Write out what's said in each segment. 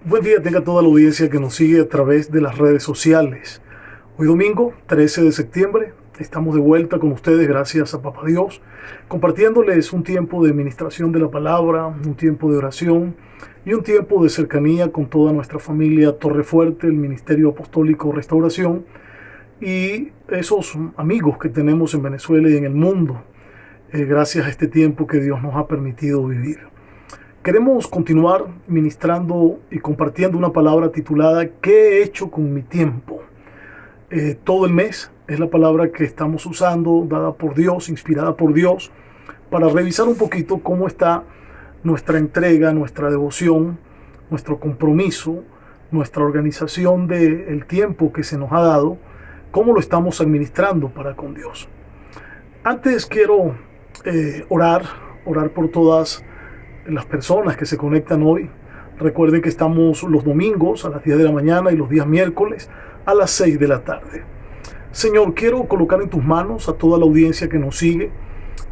Buen día tenga toda la audiencia que nos sigue a través de las redes sociales. Hoy domingo, 13 de septiembre, estamos de vuelta con ustedes, gracias a Papá Dios, compartiéndoles un tiempo de ministración de la palabra, un tiempo de oración y un tiempo de cercanía con toda nuestra familia Torrefuerte, el Ministerio Apostólico Restauración y esos amigos que tenemos en Venezuela y en el mundo, gracias a este tiempo que Dios nos ha permitido vivir. Queremos continuar ministrando y compartiendo una palabra titulada ¿Qué he hecho con mi tiempo? Todo el mes es la palabra que estamos usando, dada por Dios, inspirada por Dios, para revisar un poquito cómo está nuestra entrega, nuestra devoción, nuestro compromiso, nuestra organización del tiempo que se nos ha dado, cómo lo estamos administrando para con Dios. Antes quiero orar por todas las personas que se conectan hoy. Recuerden que estamos los domingos a las 10 de la mañana y los días miércoles a las 6 de la tarde. Señor, quiero colocar en tus manos a toda la audiencia que nos sigue,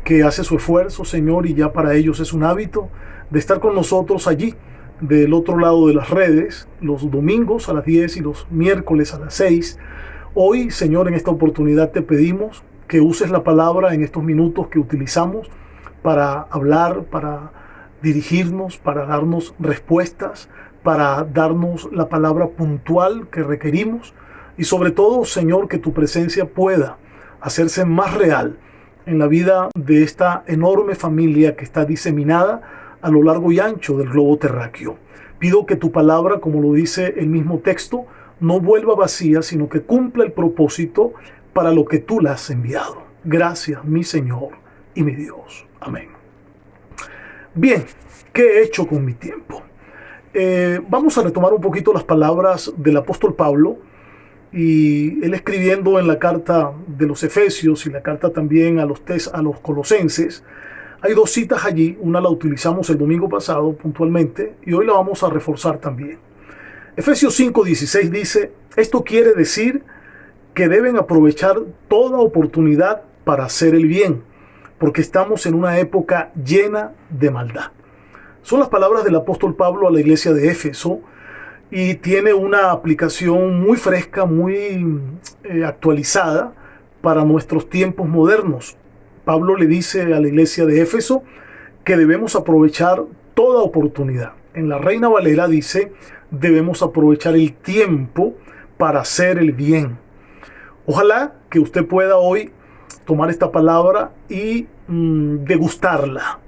que hace su esfuerzo, Señor, y ya para ellos es un hábito de estar con nosotros allí, del otro lado de las redes, los domingos a las 10 y los miércoles a las 6. Hoy, Señor, en esta oportunidad te pedimos que uses la palabra en estos minutos que utilizamos para hablar, para dirigirnos, para darnos respuestas, para darnos la palabra puntual que requerimos y sobre todo, Señor, que tu presencia pueda hacerse más real en la vida de esta enorme familia que está diseminada a lo largo y ancho del globo terráqueo. Pido que tu palabra, como lo dice el mismo texto, no vuelva vacía, sino que cumpla el propósito para lo que tú la has enviado. Gracias, mi Señor y mi Dios. Amén. Bien, ¿qué he hecho con mi tiempo? Vamos a retomar un poquito las palabras del apóstol Pablo, y él escribiendo en la carta de los Efesios y la carta también a los Colosenses. Hay dos citas allí, una la utilizamos el domingo pasado puntualmente y hoy la vamos a reforzar también. Efesios 5:16 dice: esto quiere decir que deben aprovechar toda oportunidad para hacer el bien, porque estamos en una época llena de maldad. Son las palabras del apóstol Pablo a la iglesia de Éfeso y tiene una aplicación muy fresca, muy actualizada para nuestros tiempos modernos. Pablo le dice a la iglesia de Éfeso que debemos aprovechar toda oportunidad. En la Reina Valera dice: debemos aprovechar el tiempo para hacer el bien. Ojalá que usted pueda hoy tomar esta palabra y degustarla,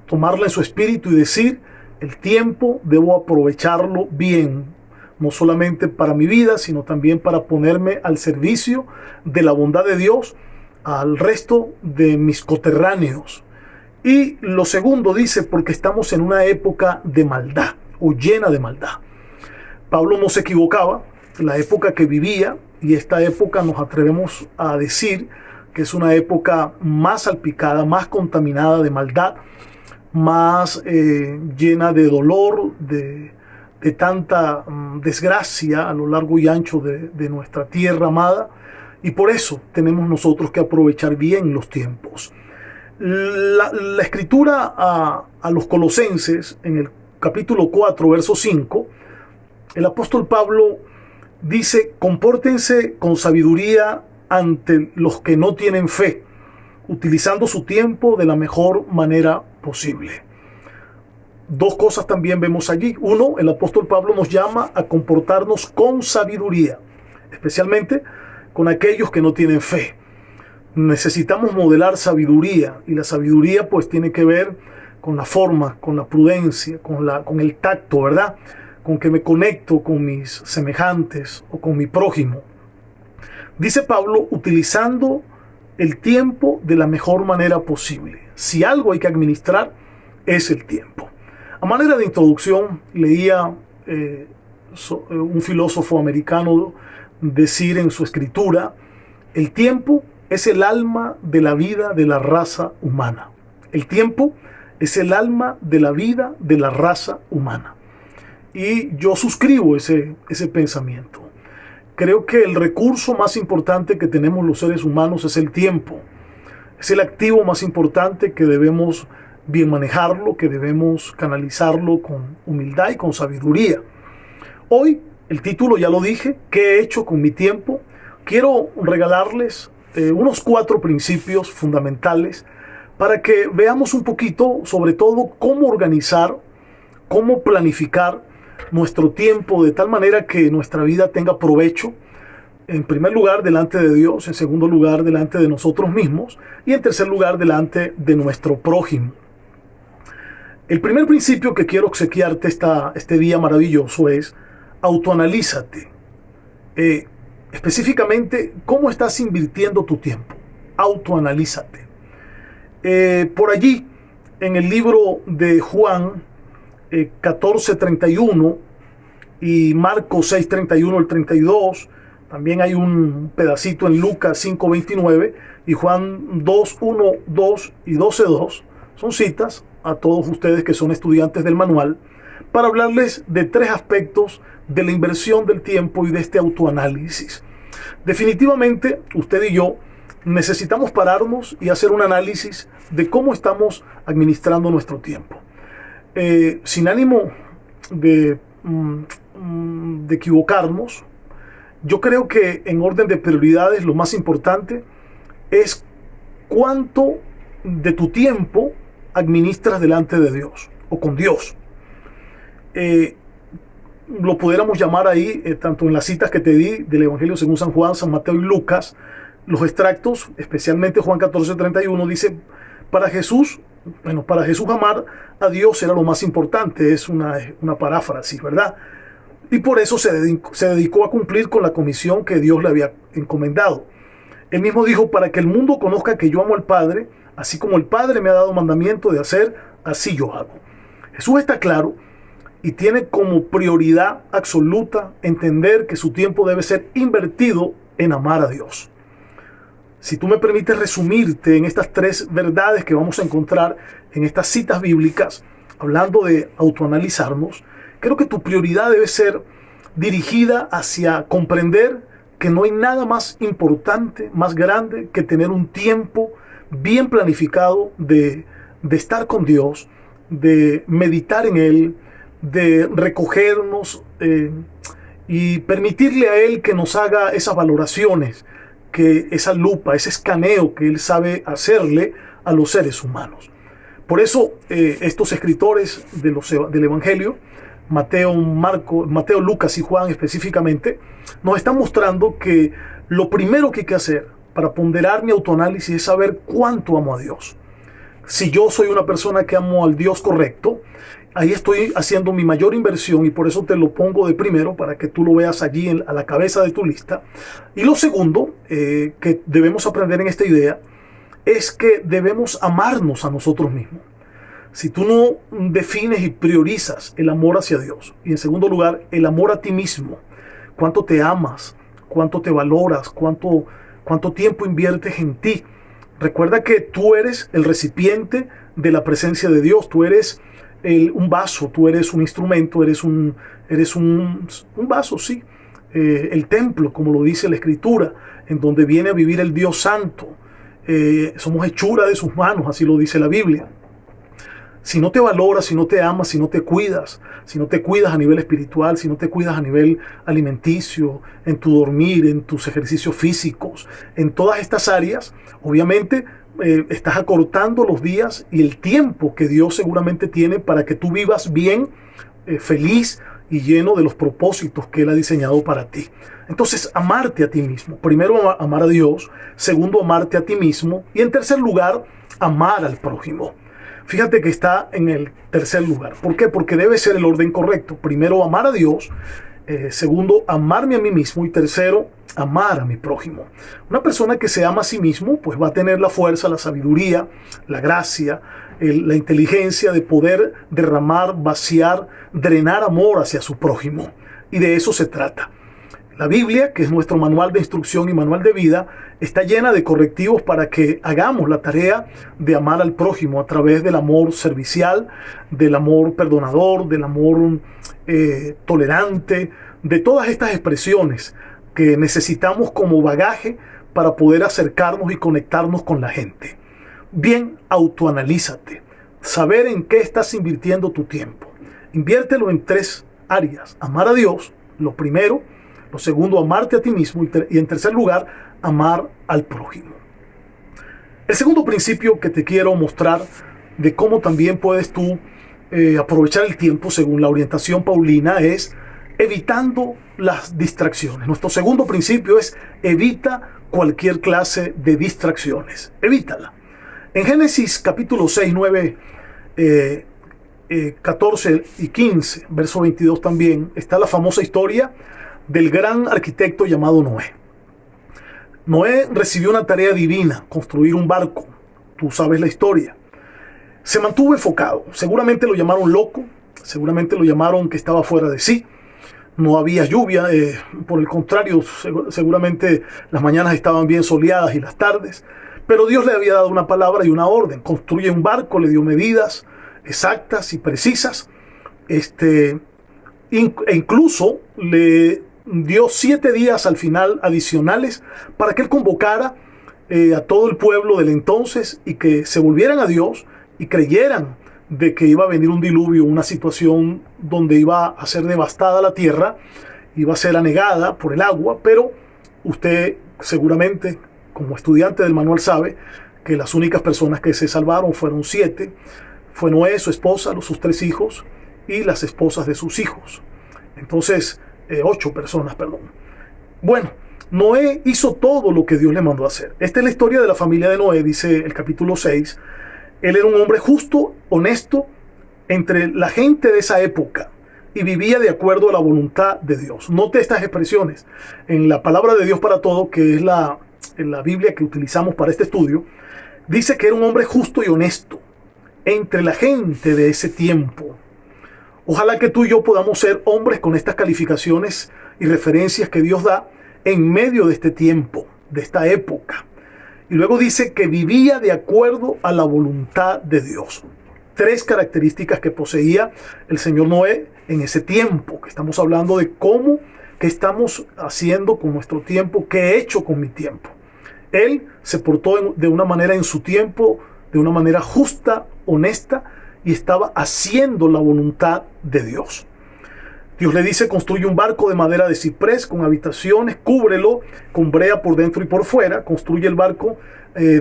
tomarla en su espíritu y decir: el tiempo debo aprovecharlo bien, no solamente para mi vida, sino también para ponerme al servicio de la bondad de Dios al resto de mis coterráneos. Y lo segundo dice: porque estamos en una época de maldad o llena de maldad. Pablo no se equivocaba, la época que vivía, y esta época nos atrevemos a decir que es una época más salpicada, más contaminada de maldad, más llena de dolor, de tanta desgracia a lo largo y ancho de nuestra tierra amada, y por eso tenemos nosotros que aprovechar bien los tiempos. La escritura a los Colosenses, en el capítulo 4, verso 5, el apóstol Pablo dice: compórtense con sabiduría ante los que no tienen fe, utilizando su tiempo de la mejor manera posible. Dos cosas también vemos allí. Uno, el apóstol Pablo nos llama a comportarnos con sabiduría, especialmente con aquellos que no tienen fe. Necesitamos modelar sabiduría, y la sabiduría pues tiene que ver con la forma, con la prudencia, con el tacto, ¿verdad? Con que me conecto con mis semejantes o con mi prójimo. Dice Pablo: utilizando el tiempo de la mejor manera posible. Si algo hay que administrar, es el tiempo. A manera de introducción, leía un filósofo americano decir en su escritura: el tiempo es el alma de la vida de la raza humana. El tiempo es el alma de la vida de la raza humana. Y yo suscribo ese pensamiento. Creo que el recurso más importante que tenemos los seres humanos es el tiempo. Es el activo más importante que debemos bien manejarlo, que debemos canalizarlo con humildad y con sabiduría. Hoy, el título ya lo dije, ¿qué he hecho con mi tiempo? Quiero regalarles unos 4 principios fundamentales para que veamos un poquito, sobre todo, cómo organizar, cómo planificar nuestro tiempo de tal manera que nuestra vida tenga provecho, en primer lugar delante de Dios, en segundo lugar delante de nosotros mismos y en tercer lugar delante de nuestro prójimo. El primer principio que quiero obsequiarte este día maravilloso es: autoanalízate. Específicamente, ¿cómo estás invirtiendo tu tiempo? Autoanalízate. Por allí, en el libro de Juan 14:31 y Marcos 6:31 al 32, también hay un pedacito en Lucas 5:29 y Juan 2:1, 2 y 12:2. Son citas a todos ustedes que son estudiantes del manual para hablarles de 3 aspectos de la inversión del tiempo y de este autoanálisis. Definitivamente, usted y yo necesitamos pararnos y hacer un análisis de cómo estamos administrando nuestro tiempo. Sin ánimo de equivocarnos, yo creo que en orden de prioridades lo más importante es cuánto de tu tiempo administras delante de Dios o con Dios. Lo pudiéramos llamar ahí, tanto en las citas que te di del Evangelio según San Juan, San Mateo y Lucas, los extractos, especialmente Juan 14:31, dice, para Jesús amar a Dios era lo más importante. Es una paráfrasis, ¿verdad? Y por eso se dedicó a cumplir con la comisión que Dios le había encomendado. Él mismo dijo, para que el mundo conozca que yo amo al Padre, así como el Padre me ha dado mandamiento de hacer, así yo hago. Jesús está claro y tiene como prioridad absoluta entender que su tiempo debe ser invertido en amar a Dios. Si tú me permites resumirte en estas 3 verdades que vamos a encontrar en estas citas bíblicas, hablando de autoanalizarnos, creo que tu prioridad debe ser dirigida hacia comprender que no hay nada más importante, más grande que tener un tiempo bien planificado de estar con Dios, de meditar en Él, de recogernos y permitirle a Él que nos haga esas valoraciones, que esa lupa, ese escaneo que Él sabe hacerle a los seres humanos. Por eso estos escritores del Evangelio, Mateo, Lucas y Juan específicamente, nos están mostrando que lo primero que hay que hacer para ponderar mi autoanálisis es saber cuánto amo a Dios. Si yo soy una persona que amo al Dios correcto, ahí estoy haciendo mi mayor inversión y por eso te lo pongo de primero para que tú lo veas allí a la cabeza de tu lista. Y lo segundo que debemos aprender en esta idea es que debemos amarnos a nosotros mismos. Si tú no defines y priorizas el amor hacia Dios y en segundo lugar el amor a ti mismo, cuánto te amas, cuánto te valoras, cuánto tiempo inviertes en ti. Recuerda que tú eres el recipiente de la presencia de Dios, tú eres un vaso, tú eres un instrumento, eres un vaso, sí. El templo, como lo dice la Escritura, en donde viene a vivir el Dios Santo. Somos hechura de sus manos, así lo dice la Biblia. Si no te valoras, si no te amas, si no te cuidas a nivel espiritual, si no te cuidas a nivel alimenticio, en tu dormir, en tus ejercicios físicos, en todas estas áreas, obviamente estás acortando los días y el tiempo que Dios seguramente tiene para que tú vivas bien, feliz y lleno de los propósitos que Él ha diseñado para ti. Entonces, amarte a ti mismo. Primero, amar a Dios. Segundo, amarte a ti mismo. Y en tercer lugar, amar al prójimo. Fíjate que está en el tercer lugar. ¿Por qué? Porque debe ser el orden correcto. Primero, amar a Dios. Segundo, amarme a mí mismo. Y tercero, amar a mi prójimo. Una persona que se ama a sí mismo, pues va a tener la fuerza, la sabiduría, la gracia, la inteligencia de poder derramar, vaciar, drenar amor hacia su prójimo. Y de eso se trata. La Biblia, que es nuestro manual de instrucción y manual de vida, está llena de correctivos para que hagamos la tarea de amar al prójimo a través del amor servicial, del amor perdonador, del amor tolerante, de todas estas expresiones que necesitamos como bagaje para poder acercarnos y conectarnos con la gente. Bien, autoanalízate. Saber en qué estás invirtiendo tu tiempo. Inviértelo en 3 áreas. Amar a Dios, lo primero. Lo segundo, amarte a ti mismo. Y en tercer lugar, amar al prójimo. El segundo principio que te quiero mostrar de cómo también puedes tú aprovechar el tiempo según la orientación paulina es evitando las distracciones. Nuestro segundo principio es evita cualquier clase de distracciones. Evítala. En Génesis capítulo 6, 9, 14 y 15, verso 22 también, está la famosa historia del gran arquitecto llamado Noé. Noé recibió una tarea divina, construir un barco. Tú sabes la historia. Se mantuvo enfocado. Seguramente lo llamaron loco, seguramente lo llamaron que estaba fuera de sí. No había lluvia, por el contrario, seguramente las mañanas estaban bien soleadas y las tardes. Pero Dios le había dado una palabra y una orden. Construye un barco, le dio medidas exactas y precisas. E incluso le dio 7 días al final adicionales para que él convocara a todo el pueblo del entonces y que se volvieran a Dios y creyeran de que iba a venir un diluvio, una situación donde iba a ser devastada la tierra, iba a ser anegada por el agua. Pero usted seguramente, como estudiante del manual, sabe que las únicas personas que se salvaron fueron 7. Fue Noé, su esposa, sus 3 hijos y las esposas de sus hijos. Entonces, 8 personas, perdón. Bueno, Noé hizo todo lo que Dios le mandó a hacer. Esta es la historia de la familia de Noé, dice el capítulo 6. Él era un hombre justo, honesto, entre la gente de esa época y vivía de acuerdo a la voluntad de Dios. Note estas expresiones. En la palabra de Dios para todo, que es en la Biblia que utilizamos para este estudio, dice que era un hombre justo y honesto entre la gente de ese tiempo. Ojalá que tú y yo podamos ser hombres con estas calificaciones y referencias que Dios da en medio de este tiempo, de esta época. Y luego dice que vivía de acuerdo a la voluntad de Dios. 3 características que poseía el señor Noé en ese tiempo, que estamos hablando de qué estamos haciendo con nuestro tiempo, qué he hecho con mi tiempo. Él se portó de una manera en su tiempo, de una manera justa, honesta, y estaba haciendo la voluntad de Dios. Dios le dice: construye un barco de madera de ciprés con habitaciones, cúbrelo con brea por dentro y por fuera. Construye el barco,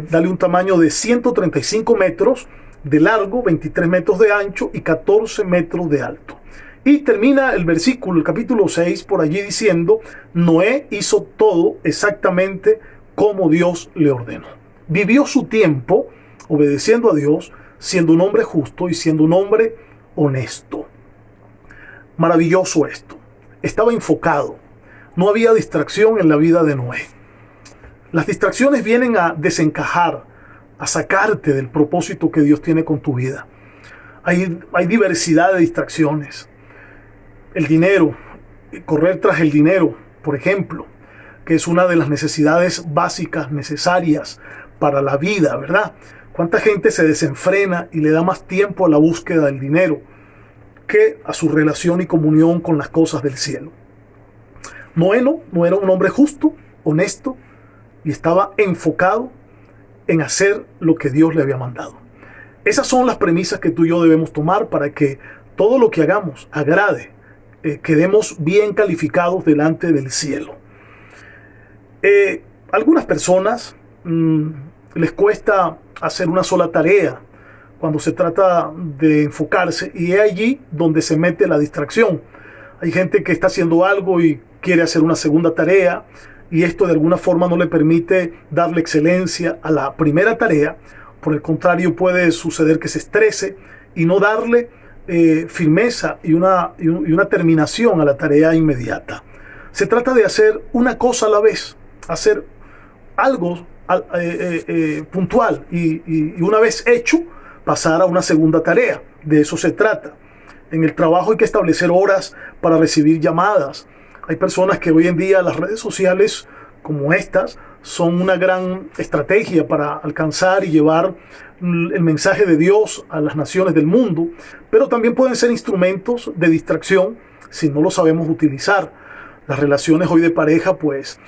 dale un tamaño de 135 metros de largo, 23 metros de ancho y 14 metros de alto. Y termina el versículo, el capítulo 6, por allí diciendo: Noé hizo todo exactamente como Dios le ordenó. Vivió su tiempo obedeciendo a Dios, siendo un hombre justo y siendo un hombre honesto. Maravilloso esto. Estaba enfocado. No había distracción en la vida de Noé. Las distracciones vienen a desencajar, a sacarte del propósito que Dios tiene con tu vida. Hay diversidad de distracciones. El dinero, correr tras el dinero, por ejemplo, que es una de las necesidades básicas, necesarias para la vida, ¿verdad? ¿Cuánta gente se desenfrena y le da más tiempo a la búsqueda del dinero que a su relación y comunión con las cosas del cielo? Noé no era un hombre justo, honesto, y estaba enfocado en hacer lo que Dios le había mandado. Esas son las premisas que tú y yo debemos tomar para que todo lo que hagamos agrade, quedemos bien calificados delante del cielo. Algunas personas les cuesta hacer una sola tarea cuando se trata de enfocarse, y es allí donde se mete la distracción. Hay gente que está haciendo algo y quiere hacer una segunda tarea, y esto de alguna forma no le permite darle excelencia a la primera tarea. Por el contrario, puede suceder que se estrese y no darle firmeza y una terminación a la tarea inmediata. Se trata de hacer una cosa a la vez, hacer algo puntual y una vez hecho, pasar a una segunda tarea. De eso se trata. En el trabajo hay que establecer horas para recibir llamadas. Hay personas que hoy en día las redes sociales como estas son una gran estrategia para alcanzar y llevar el mensaje de Dios a las naciones del mundo, pero también pueden ser instrumentos de distracción si no lo sabemos utilizar. Las relaciones hoy de pareja pues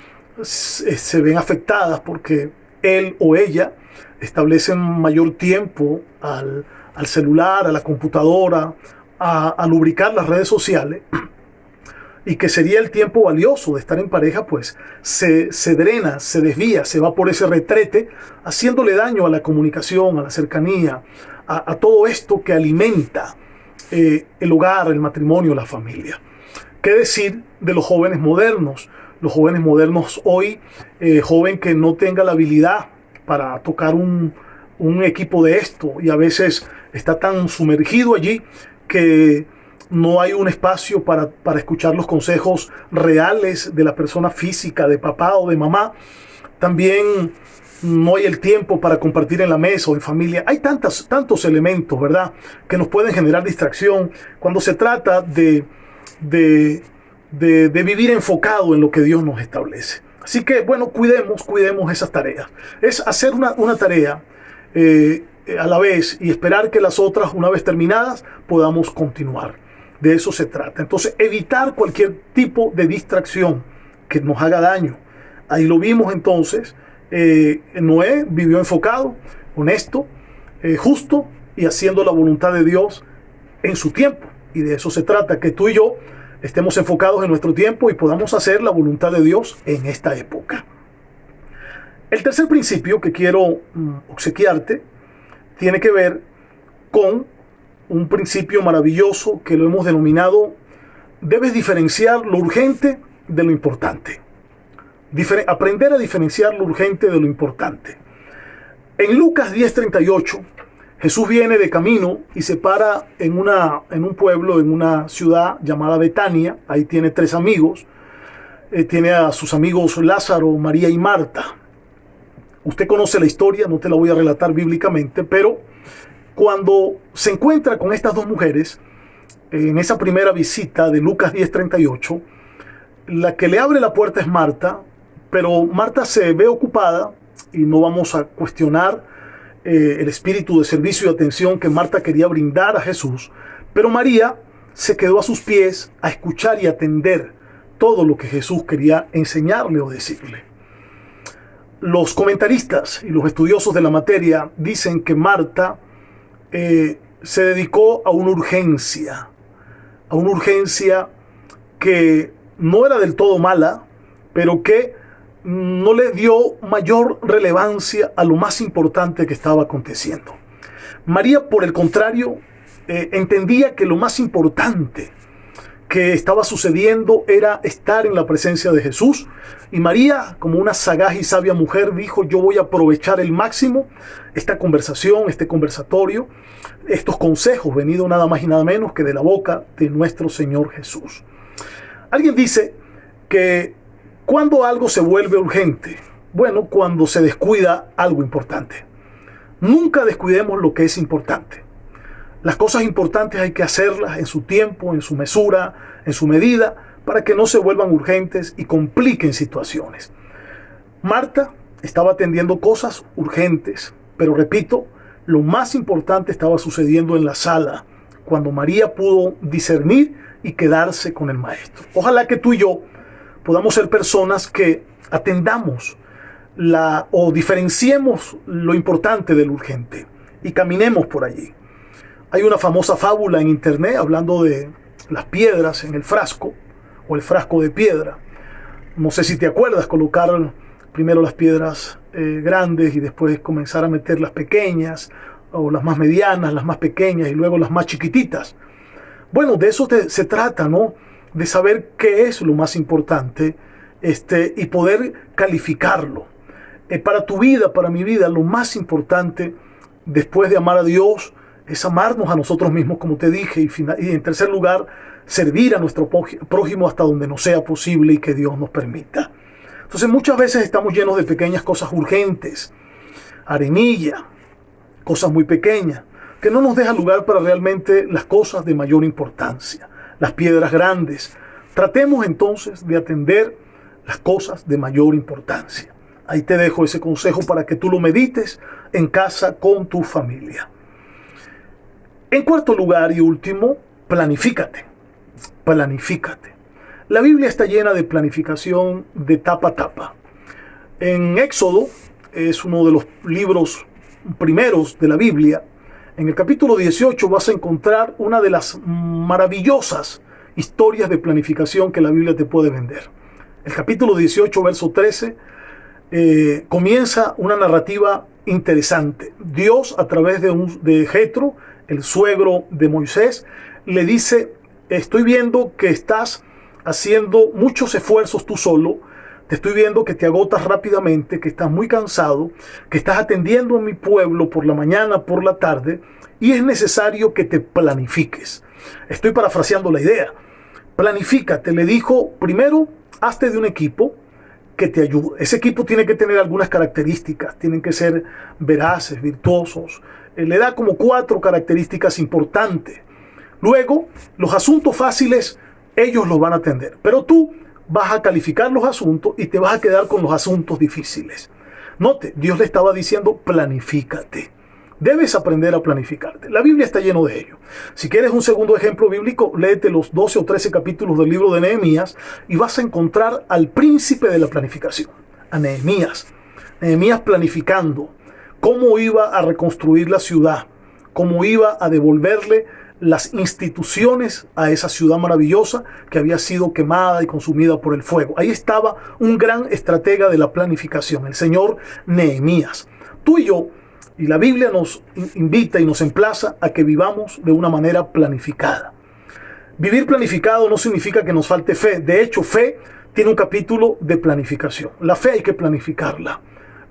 se ven afectadas porque él o ella establecen mayor tiempo al celular, a la computadora a lubricar las redes sociales y que sería el tiempo valioso de estar en pareja, pues se drena, se desvía, se va por ese retrete, haciéndole daño a la comunicación, a la cercanía, a todo esto que alimenta el hogar, el matrimonio, la familia. ¿Qué decir de los jóvenes modernos? Los jóvenes modernos hoy, joven que no tenga la habilidad para tocar un equipo de esto y a veces está tan sumergido allí que no hay un espacio para escuchar los consejos reales de la persona física, de papá o de mamá. También no hay el tiempo para compartir en la mesa o en familia. Hay tantos elementos, ¿verdad?, que nos pueden generar distracción cuando se trata de vivir enfocado en lo que Dios nos establece. Así que, bueno, cuidemos esas tareas. Es hacer una tarea a la vez y esperar que las otras, una vez terminadas, podamos continuar. De eso se trata. Entonces, evitar cualquier tipo de distracción que nos haga daño. Ahí lo vimos entonces. Noé vivió enfocado, honesto, justo y haciendo la voluntad de Dios en su tiempo. Y de eso se trata, que tú y yo estemos enfocados en nuestro tiempo y podamos hacer la voluntad de Dios en esta época. El tercer principio que quiero obsequiarte tiene que ver con un principio maravilloso que lo hemos denominado: debes diferenciar lo urgente de lo importante. Aprender a diferenciar lo urgente de lo importante. En Lucas 10:38, Jesús viene de camino y se para en un pueblo, en una ciudad llamada Betania. Ahí tiene 3 amigos. Tiene a sus amigos Lázaro, María y Marta. Usted conoce la historia, no te la voy a relatar bíblicamente, pero cuando se encuentra con estas 2 mujeres, en esa primera visita de Lucas 10:38, la que le abre la puerta es Marta, pero Marta se ve ocupada y no vamos a cuestionar el espíritu de servicio y atención que Marta quería brindar a Jesús, pero María se quedó a sus pies a escuchar y atender todo lo que Jesús quería enseñarle o decirle. Los comentaristas y los estudiosos de la materia dicen que Marta se dedicó a una urgencia que no era del todo mala, pero que no le dio mayor relevancia a lo más importante que estaba aconteciendo. María, por el contrario, entendía que lo más importante que estaba sucediendo era estar en la presencia de Jesús. Y María, como una sagaz y sabia mujer, dijo: yo voy a aprovechar el máximo esta conversación, este conversatorio, estos consejos venidos nada más y nada menos que de la boca de nuestro Señor Jesús. Alguien dice que ¿cuándo algo se vuelve urgente? Bueno, cuando se descuida algo importante. Nunca descuidemos lo que es importante. Las cosas importantes hay que hacerlas en su tiempo, en su mesura, en su medida, para que no se vuelvan urgentes y compliquen situaciones. Marta estaba atendiendo cosas urgentes, pero repito, lo más importante estaba sucediendo en la sala, cuando María pudo discernir y quedarse con el maestro. Ojalá que tú y yo podamos ser personas que atendamos o diferenciemos lo importante del urgente y caminemos por allí. Hay una famosa fábula en internet hablando de las piedras en el frasco o el frasco de piedra. No sé si te acuerdas, colocar primero las piedras grandes y después comenzar a meter las pequeñas, o las más medianas, las más pequeñas y luego las más chiquititas. Bueno, de eso se trata, ¿no? De saber qué es lo más importante y poder calificarlo. Para tu vida, para mi vida, lo más importante después de amar a Dios es amarnos a nosotros mismos, como te dije, y en tercer lugar, servir a nuestro prójimo hasta donde nos sea posible y que Dios nos permita. Entonces muchas veces estamos llenos de pequeñas cosas urgentes, arenilla, cosas muy pequeñas, que no nos deja lugar para realmente las cosas de mayor importancia, las piedras grandes. Tratemos entonces de atender las cosas de mayor importancia. Ahí te dejo ese consejo para que tú lo medites en casa con tu familia. En cuarto lugar y último, planifícate. Planifícate. La Biblia está llena de planificación de tapa a tapa. En Éxodo, es uno de los libros primeros de la Biblia, En el capítulo 18 vas a encontrar una de las maravillosas historias de planificación que la Biblia te puede vender. El capítulo 18, verso 13, comienza una narrativa interesante. Dios, a través de Jetro, el suegro de Moisés, le dice: estoy viendo que estás haciendo muchos esfuerzos tú solo, te estoy viendo que te agotas rápidamente, que estás muy cansado, que estás atendiendo a mi pueblo por la mañana, por la tarde, y es necesario que te planifiques. Estoy parafraseando la idea. Planifícate, le dijo. Primero, hazte de un equipo que te ayude. Ese equipo tiene que tener algunas características, tienen que ser veraces, virtuosos. Le da como 4 características importantes. Luego, los asuntos fáciles, ellos los van a atender, pero tú vas a calificar los asuntos y te vas a quedar con los asuntos difíciles. Note, Dios le estaba diciendo: planifícate. Debes aprender a planificarte. La Biblia está lleno de ello. Si quieres un segundo ejemplo bíblico, léete los 12 o 13 capítulos del libro de Nehemías y vas a encontrar al príncipe de la planificación, a Nehemías. Nehemías planificando cómo iba a reconstruir la ciudad, cómo iba a devolverle las instituciones a esa ciudad maravillosa que había sido quemada y consumida por el fuego. Ahí estaba un gran estratega de la planificación, el señor Nehemías. Tú y yo, y la Biblia nos invita y nos emplaza a que vivamos de una manera planificada. Vivir planificado no significa que nos falte fe. De hecho, fe tiene un capítulo de planificación. La fe hay que planificarla.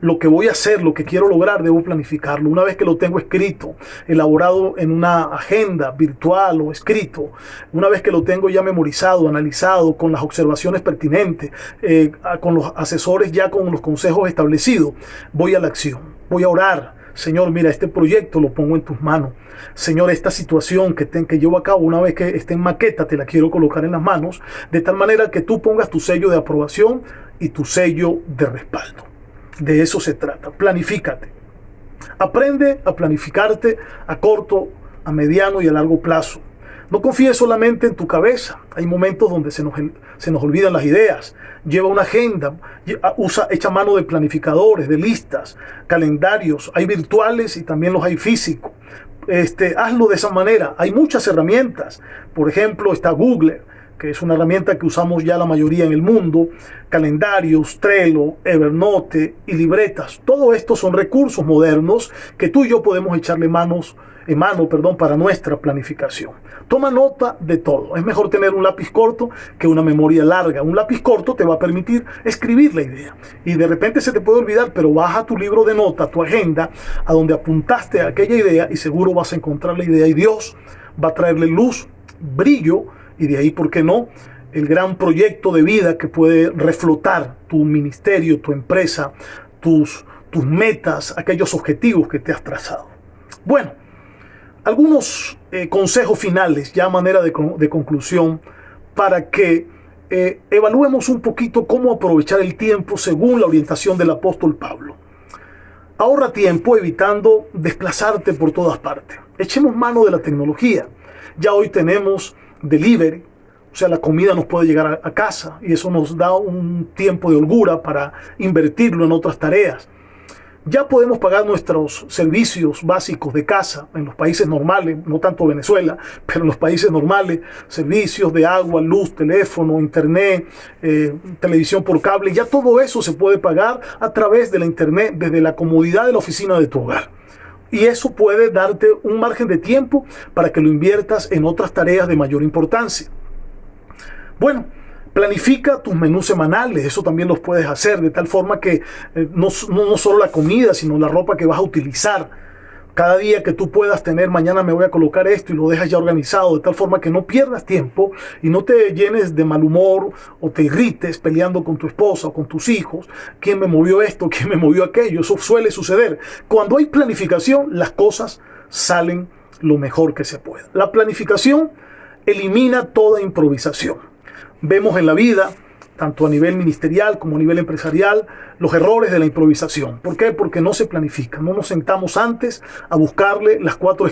Lo que voy a hacer, lo que quiero lograr, debo planificarlo. Una vez que lo tengo escrito, elaborado en una agenda virtual o escrito, una vez que lo tengo ya memorizado, analizado, con las observaciones pertinentes, con los asesores ya con los consejos establecidos, voy a la acción, voy a orar. Señor, mira, este proyecto lo pongo en tus manos. Señor, esta situación que llevo a cabo, una vez que esté en maqueta, te la quiero colocar en las manos, de tal manera que tú pongas tu sello de aprobación y tu sello de respaldo. De eso se trata. Planifícate. Aprende a planificarte a corto, a mediano y a largo plazo. No confíes solamente en tu cabeza. Hay momentos donde se nos olvidan las ideas. Lleva una agenda, echa mano de planificadores, de listas, calendarios. Hay virtuales y también los hay físicos. Hazlo de esa manera. Hay muchas herramientas. Por ejemplo, está Google, que es una herramienta que usamos ya la mayoría en el mundo, calendarios, Trello, Evernote y libretas. Todo esto son recursos modernos que tú y yo podemos echarle mano para nuestra planificación. Toma nota de todo. Es mejor tener un lápiz corto que una memoria larga. Un lápiz corto te va a permitir escribir la idea. Y de repente se te puede olvidar, pero baja tu libro de nota, tu agenda, a donde apuntaste a aquella idea y seguro vas a encontrar la idea. Y Dios va a traerle luz, brillo, y de ahí, ¿por qué no?, el gran proyecto de vida que puede reflotar tu ministerio, tu empresa, tus metas, aquellos objetivos que te has trazado. Bueno, algunos consejos finales, ya a manera de conclusión, para que evaluemos un poquito cómo aprovechar el tiempo según la orientación del apóstol Pablo. Ahorra tiempo evitando desplazarte por todas partes. Echemos mano de la tecnología. Ya hoy tenemos delivery, o sea, la comida nos puede llegar a casa y eso nos da un tiempo de holgura para invertirlo en otras tareas. Ya podemos pagar nuestros servicios básicos de casa en los países normales, no tanto Venezuela, pero en los países normales, servicios de agua, luz, teléfono, internet, televisión por cable. Ya todo eso se puede pagar a través de la internet, desde la comodidad de la oficina de tu hogar. Y eso puede darte un margen de tiempo para que lo inviertas en otras tareas de mayor importancia. Bueno, planifica tus menús semanales, eso también los puedes hacer, de tal forma que no solo la comida, sino la ropa que vas a utilizar. Cada día que tú puedas tener, mañana me voy a colocar esto, y lo dejas ya organizado, de tal forma que no pierdas tiempo y no te llenes de mal humor o te irrites peleando con tu esposa o con tus hijos. ¿Quién me movió esto? ¿Quién me movió aquello? Eso suele suceder. Cuando hay planificación, las cosas salen lo mejor que se pueda. La planificación elimina toda improvisación. Vemos en la vida, tanto a nivel ministerial como a nivel empresarial, los errores de la improvisación. ¿Por qué? Porque no se planifica. No nos sentamos antes a buscarle las cuatro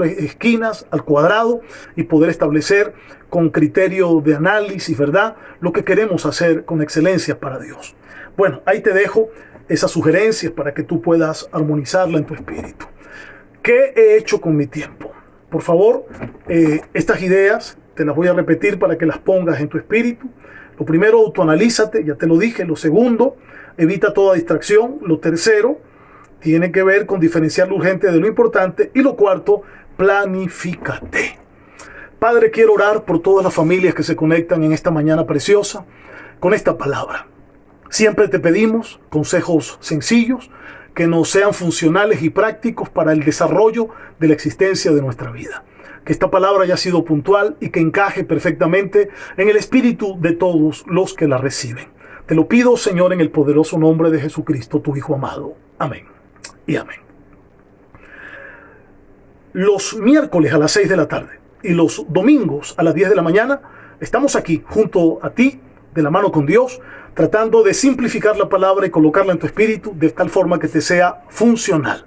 esquinas al cuadrado y poder establecer con criterio de análisis, ¿verdad?, lo que queremos hacer con excelencia para Dios. Bueno, ahí te dejo esas sugerencias para que tú puedas armonizarla en tu espíritu. ¿Qué he hecho con mi tiempo? Por favor, estas ideas te las voy a repetir para que las pongas en tu espíritu. Lo primero, autoanalízate, ya te lo dije. Lo segundo, evita toda distracción. Lo tercero, tiene que ver con diferenciar lo urgente de lo importante. Y lo cuarto, planifícate. Padre, quiero orar por todas las familias que se conectan en esta mañana preciosa con esta palabra. Siempre te pedimos consejos sencillos que nos sean funcionales y prácticos para el desarrollo de la existencia de nuestra vida. Que esta palabra haya sido puntual y que encaje perfectamente en el espíritu de todos los que la reciben. Te lo pido, Señor, en el poderoso nombre de Jesucristo, tu Hijo amado. Amén y amén. Los miércoles a las 6 de la tarde y los domingos a las 10 de la mañana estamos aquí junto a ti, de la mano con Dios, tratando de simplificar la palabra y colocarla en tu espíritu de tal forma que te sea funcional.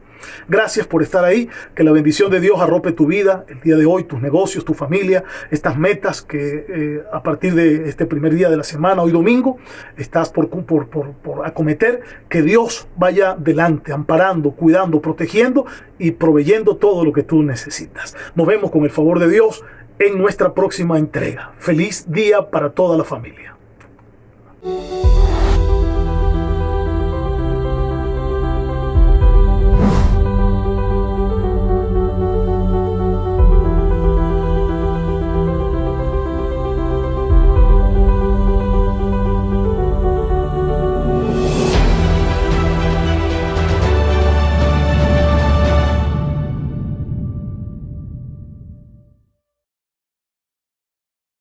Gracias por estar ahí, que la bendición de Dios arrope tu vida el día de hoy, tus negocios, tu familia, estas metas que a partir de este primer día de la semana, hoy domingo, estás por acometer, que Dios vaya delante, amparando, cuidando, protegiendo y proveyendo todo lo que tú necesitas. Nos vemos con el favor de Dios en nuestra próxima entrega. Feliz día para toda la familia.